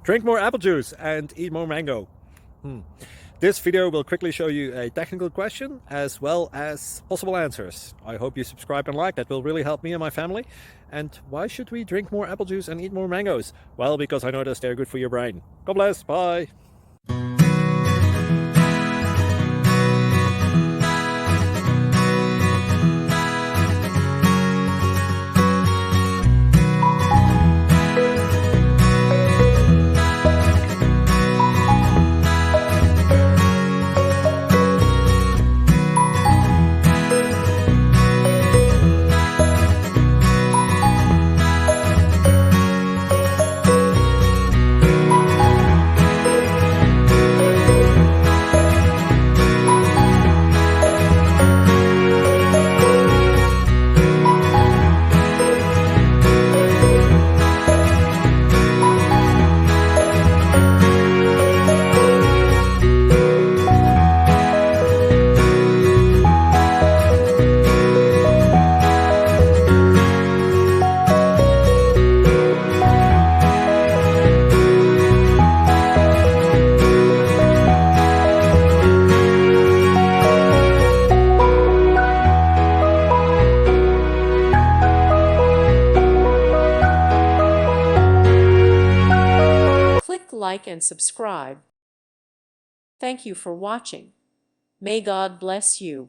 Drink more apple juice and eat more mango. This video will quickly show you a technical question as well as possible answers. I hope you subscribe and like, that will really help me and my family. And why should we drink more apple juice and eat more mangoes? Well, because I noticed they're good for your brain. God bless, bye! Like and subscribe. Thank you for watching. May God bless you.